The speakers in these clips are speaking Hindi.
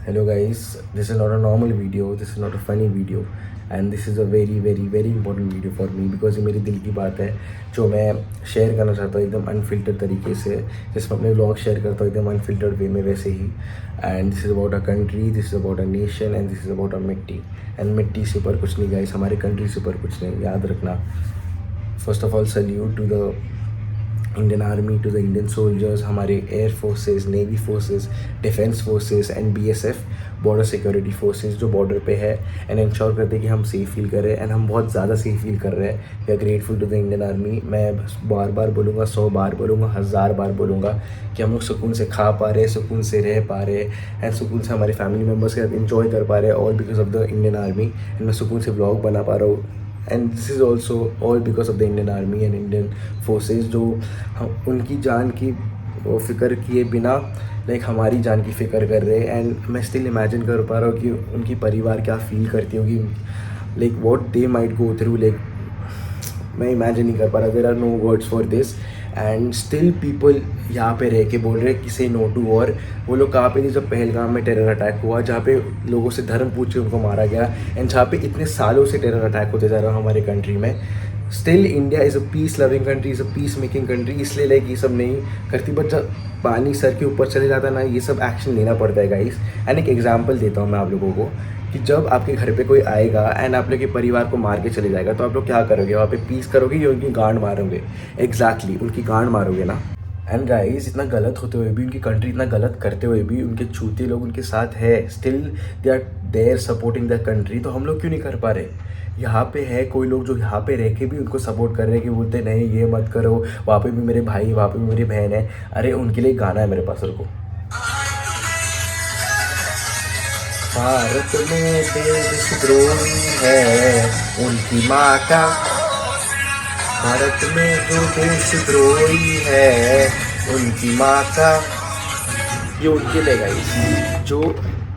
Hello guys, this is not a normal video, this is not a funny video and this is a very important video for me because ये मेरी दिल की बात है जो मैं शेयर करना चाहता हूँ एकदम अनफिल्टर्ड तरीके से, जैसे मैं अपने व्लॉग शेयर करता हूँ एकदम अनफिल्टर्ड वे में वैसे ही। And this is about a country, this is about a nation and this is about a मिट्टी। एंड मिट्टी से ऊपर कुछ नहीं गाइस, हमारे कंट्री से ऊपर कुछ नहीं, याद रखना। First of all salute to the Indian army, to the Indian soldiers, हमारे air forces, navy forces, defence forces and BSF, border security forces जो बॉर्डर पे है एंड इंश्योर करते हैं कि हम सेफ फील कर रहे हैं। एंड हम बहुत ज़्यादा सेफ फील कर रहे हैं। We are grateful to the Indian army. मैं बस बार बार बोलूँगा, 100 बार बोलूँगा, 1000 बार बोलूँगा कि हम लोग सुकून से खा पा रहे हैं, सुकून से रह पा रहे हैं एंड सुकून से हमारे फैमिली मेम्बर्स के साथ इंजॉय कर पा रहे हैं, all because of the Indian army. And मैं सुकून से ब्लॉग बना पा रहा हूँ and this is also all because of the Indian army and Indian forces जो हम उनकी जान की फ़िक्र किए बिना लाइक हमारी जान की फ़िक्र कर रहे हैं। एंड मैं स्टिल इमेजिन कर पा रहा हूँ कि उनकी परिवार क्या फ़ील करती होगी, like what they might go through. Like मैं इमेजिन नहीं कर पा रहा, there are no words for this. And still people यहाँ पे रह के बोल रहे हैं कि से नो टू वॉर। वो लोग कहाँ पे थे जब पहलगाम में टेरर अटैक हुआ, जहाँ पे लोगों से धर्म पूछ के उनको मारा गया एंड जहाँ पे इतने सालों से टेरर अटैक होते जा रहा है हमारे कंट्री में। Still India is a peace loving country, is a peace making country, इसलिए लाइक ये सब नहीं करती। बट जब पानी सर के ऊपर चले जाता है ना, ये सब एक्शन लेना पड़ता है गाइस। एंड एक एग्जाम्पल देता हूँ मैं आप लोगों को कि जब आपके घर पे कोई आएगा एंड आप लोग के परिवार को मार के चले जाएगा तो आप लोग क्या करोगे? वहाँ पे पीस करोगे या उनकी गांड मारोगे? एग्जैक्टली उनकी गांड मारोगे ना। एंड गाइस इतना गलत होते हुए भी, उनकी कंट्री इतना गलत करते हुए भी उनके चूते लोग उनके साथ है, still they are there supporting the country. तो हम लोग क्यों नहीं कर पा रहे? यहाँ पे है कोई लोग जो यहाँ पे रह के भी उनको सपोर्ट कर रहे हैं कि बोलते नहीं ये मत करो, वहाँ पे भी मेरे भाई, वहाँ पे भी मेरी बहन है। अरे उनके लिए गाना है मेरे पास, रुको। भारत में देशद्रोही है उनकी माँ का, भारत में जो देशद्रोही है उनकी माँ का। ये उनके लिए गाइस जो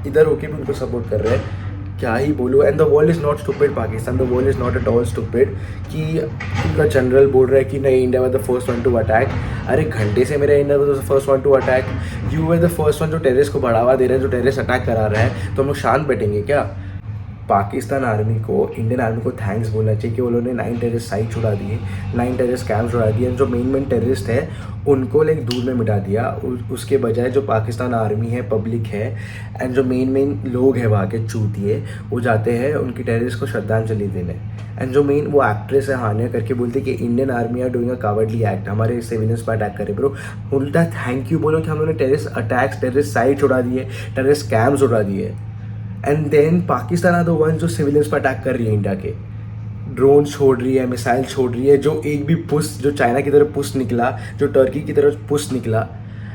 इधर होके भी उनको सपोर्ट कर रहे हैं। क्या ही बोलूँ। And the world is not stupid Pakistan, the world is not at all stupid कि उनका जनरल बोल रहा है कि नहीं India was the first one two attack. अरे घंटे से मेरा India was the first one two attack. You were the first one जो टेररिस्ट को बढ़ावा दे रहे हैं, जो टेररिस्ट अटैक करा रहा है। तो हम लोग शांत बैठेंगे क्या? पाकिस्तान आर्मी को, इंडियन आर्मी को थैंक्स बोलना चाहिए कि उन्होंने 9 टेररिस्ट साइट्स उड़ा दिए, 9 टेररिस्ट कैंप्स उड़ा दिए। जो मेन टेररिस्ट है उनको लाइक दूर में मिटा दिया। उसके बजाय जो पाकिस्तान आर्मी है, पब्लिक है एंड जो मेन लोग हैं वहाँ के चूतिए, वो जाते हैं उनकी टेररिस्ट को श्रद्धांजलि देने। एंड जो मेन वो एक्ट्रेस है हानिया करके बोलते कि Indian army are doing a cowardly act, हमारे सिविलियंस पर अटैक करे। ब्रो उल्टा थैंक यू बोलो कि हम लोगों ने टेररिस्ट अटैक्स, टेररिस्ट साइट्स उड़ा दिए, टेररिस्ट कैंप्स उड़ा दिए। And then Pakistan are the one जो सिविलियंस पर अटैक कर रही है, इंडिया के ड्रोन छोड़ रही है, मिसाइल छोड़ रही है। जो एक भी पुश, जो चाइना की तरफ पुश निकला, जो टर्की की तरफ पुश निकला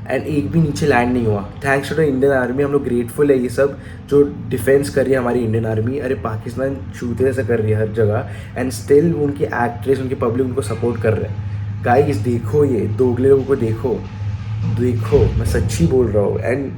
एंड एक भी नीचे लैंड नहीं हुआ। Thanks to the Indian army. हम लोग ग्रेटफुल है ये सब जो डिफेंस कर रही है हमारी इंडियन आर्मी। अरे पाकिस्तान चूते से कर रही है हर जगह एंड स्टिल उनकी एक्ट्रेस, उनकी पब्लिक उनको सपोर्ट कर रहे हैं। गाइस देखो, ये दोगले लोगों को देखो, मैं सच्ची बोल रहा हूँ। एंड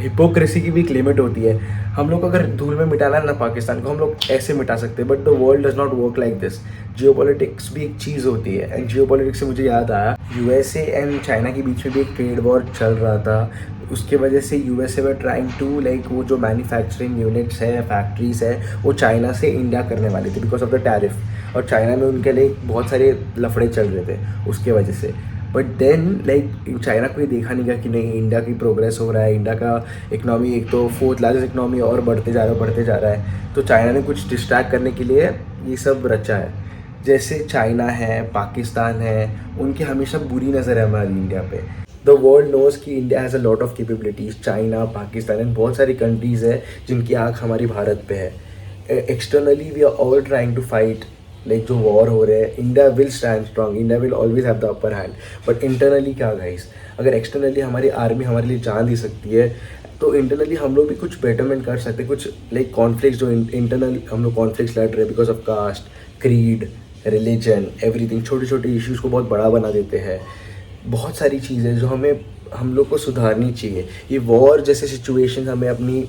हिपोक्रेसी की भी एक लिमिट होती है। हम लोग को अगर धूल में मिटाना है ना पाकिस्तान को, हम लोग ऐसे मिटा सकते हैं, but the world does not work like this. Geopolitics भी एक चीज़ होती है एंड जियोपॉलिटिक्स से मुझे याद आया, यूएसए एंड चाइना के बीच में भी एक ट्रेड वॉर चल रहा था। उसके वजह से USA were trying to like वो जो मैन्युफैक्चरिंग यूनिट्स है, फैक्ट्रीज है, वो चाइना से इंडिया करने वाली थी बिकॉज ऑफ द टैरिफ। और चाइना में उनके लिए बहुत सारे लफड़े चल रहे थे उसके वजह से। बट देन लाइक चाइना को ये देखा नहीं गया कि नहीं इंडिया की प्रोग्रेस हो रहा है, इंडिया का इकनॉमी एक तो 4th लार्जेस्ट इकनॉमी और बढ़ते जा रहा है। तो चाइना ने कुछ डिस्ट्रैक्ट करने के लिए ये सब रचा है। जैसे चाइना है, पाकिस्तान है, उनकी हमेशा बुरी नज़र है हमारी इंडिया पे। द वर्ल्ड नोज़ कि India has a lot of capabilities. China, Pakistan and बहुत सारी कंट्रीज़ है जिनकी आँख हमारी भारत पे है। Externally we are all trying to fight like जो वॉर हो रहे हैं। India will stand strong, India will always have the upper hand. But internally क्या गाइस, अगर एक्सटर्नली हमारी आर्मी हमारे लिए जान दे सकती है तो इंटरनली हम लोग भी कुछ बेटरमेंट कर सकते हैं। कुछ लाइक कॉन्फ्लिक्ट जो इंटरनल हम लोग कॉन्फ्लिक्ट्स लड़ रहे हैं because of caste, creed, religion, everything, छोटे छोटे इश्यूज़ को बहुत बड़ा बना देते हैं। बहुत सारी चीज़ें जो हम लोग को सुधारनी चाहिए। ये वॉर जैसे सिचुएशन हमें अपनी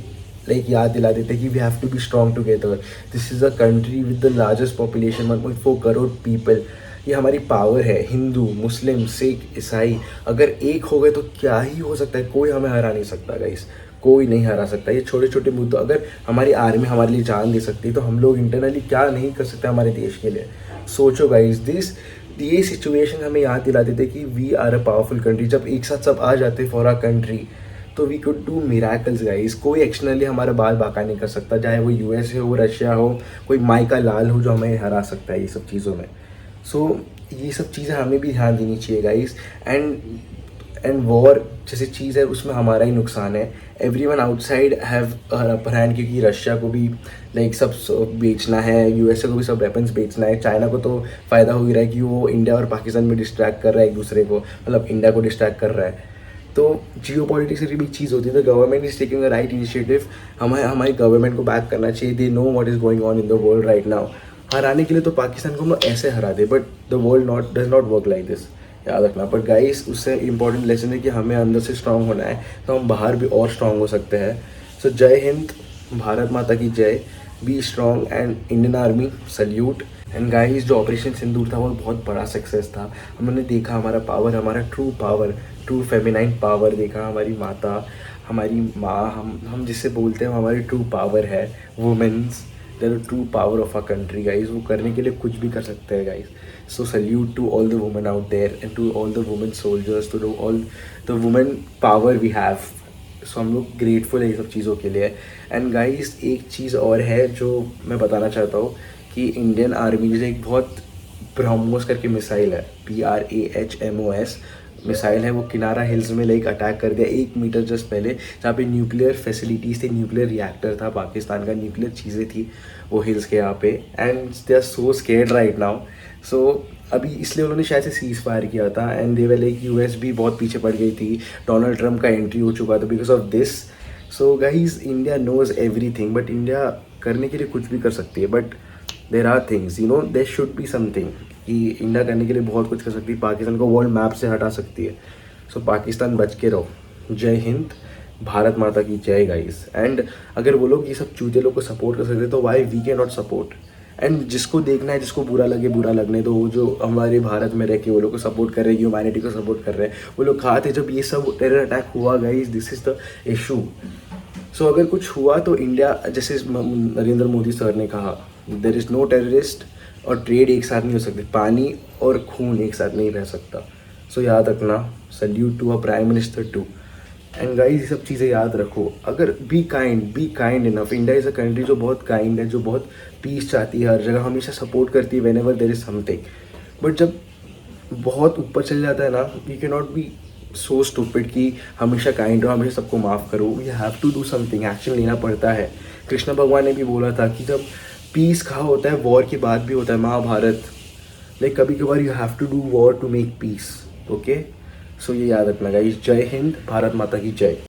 लाइक याद दिला देते हैं कि we have to be strong together. This is a country with the largest population, 1.4 crore people. ये हमारी पावर है। हिंदू, मुस्लिम, सिख, ईसाई अगर एक हो गए तो क्या ही हो सकता है, कोई हमें हरा नहीं सकता गाइस। कोई नहीं हरा सकता। ये छोटे छोटे मुद्दों, अगर हमारी आर्मी हमारे लिए जान दे सकती है तो हम लोग इंटरनली क्या नहीं कर सकते हमारे देश के लिए। सोचो गाइज, ये सिचुएशन हमें याद दिलाते थे कि we are a powerful country. जब एक साथ सब आ जाते फॉर आवर कंट्री तो we could do miracles guys. कोई एक्शनली हमारा बाल बाका नहीं कर सकता, चाहे वो यूएसए हो, रशिया हो, कोई माइका लाल हो जो हमें हरा सकता है ये सब चीज़ों में। सो ये सब चीज़ें हमें भी ध्यान देनी चाहिए गाइस। एंड वॉर जैसी चीज़ है उसमें हमारा ही नुकसान है। Everyone outside have upper hand, क्योंकि रशिया को भी लाइक सब बेचना है, यूएसए को भी सब वेपन्स बेचना है, चाइना को तो फ़ायदा हो ही रहा है कि वो इंडिया और पाकिस्तान में डिस्ट्रैक्ट कर रहा है एक दूसरे को, मतलब इंडिया को डिस्ट्रैक्ट कर रहा है। तो जियो पॉलिटिक्स की भी चीज़ होती है। तो government is taking the right initiative. हमारी गवर्नमेंट को बैक करना चाहिए। They know what is going on in the world right now. हराने के लिए तो पाकिस्तान को हम लोग ऐसे हरा दे, but the world does not work like this, याद रखना। बट गाइस, उससे इंपॉर्टेंट लेसन है कि हमें अंदर से स्ट्रांग होना है, तो हम बाहर भी और स्ट्रांग हो सकते हैं। सो जय हिंद, भारत माता की जय, be strong and Indian army salute. And guys, जो ऑपरेशन सिंदूर था वो बहुत बड़ा सक्सेस था। हमने देखा हमारा पावर, हमारा ट्रू फेमिनाइन पावर देखा। हमारी माता, हमारी माँ, हम जिससे बोलते हैं हमारी ट्रू पावर है। Womens, the true power of our country guys. वो करने के लिए कुछ भी कर सकते हैं guys. So salute to all the women out there and to all the women soldiers, to all the women power we have. So हम लोग ग्रेटफुल है ये सब चीज़ों के लिए। एंड गाइस, एक चीज़ और है जो मैं बताना चाहता हूँ कि इंडियन आर्मी जैसे एक बहुत ब्रह्मोस करके मिसाइल है, BRAHMOS मिसाइल है, वो किनारा हिल्स में लाइक अटैक कर दिया 1 मीटर जस्ट पहले, जहाँ पे न्यूक्लियर फैसिलिटीज़ थी, न्यूक्लियर रिएक्टर था, पाकिस्तान का न्यूक्लियर चीज़ें थी वो हिल्स के यहाँ पे। And they are so scared right now. So अभी इसलिए उन्होंने शायद से सीज फायर किया था। And they were like US भी बहुत पीछे पड़ गई थी, डोनाल्ड ट्रंप का एंट्री हो चुका था because of this. So guys, India knows everything, but India करने के लिए कुछ भी कर सकती है। But there are things, you know, there should be something कि इंडिया करने के लिए बहुत कुछ कर सकती है, पाकिस्तान को वर्ल्ड मैप से हटा सकती है। सो पाकिस्तान बच के रहो। जय हिंद, भारत माता की जय गाइस। एंड अगर वो लोग ये सब चूते लोग को सपोर्ट कर सकते तो why we can not support. And जिसको देखना है, जिसको बुरा लगे बुरा लगने, तो वो जो हमारे भारत में रह के वो लोग को सपोर्ट कर रहे हैं, ह्यूमैनिटी को सपोर्ट कर रहे हैं, वो लोग कहा थे जब ये सब टेरर अटैक हुआ guys, this is the issue. So अगर कुछ हुआ तो इंडिया, जैसे नरेंद्र मोदी सर ने कहा, देयर इज़ नो टेररिस्ट और ट्रेड एक साथ नहीं हो सकते, पानी और खून एक साथ नहीं रह सकता। सो याद रखना, salute to a prime minister too. And guys, ये सब चीज़ें याद रखो। अगर be kind enough. India is a country जो बहुत काइंड है, जो बहुत पीस चाहती है, हर जगह हमेशा सपोर्ट करती है whenever there is something. But जब बहुत ऊपर चल जाता है ना, you can not be so stupid कि हमेशा काइंड रहो, हमेशा सबको माफ़ करो। You have to do something, action लेना पड़ता है। कृष्ण भगवान ने भी बोला था कि जब पीस कहाँ होता है, वॉर के बाद भी होता है। महाभारत, लाइक कभी कभार you have to do war to make peace. Okay, so ये याद रखना गाइस। जय हिंद, भारत माता की जय।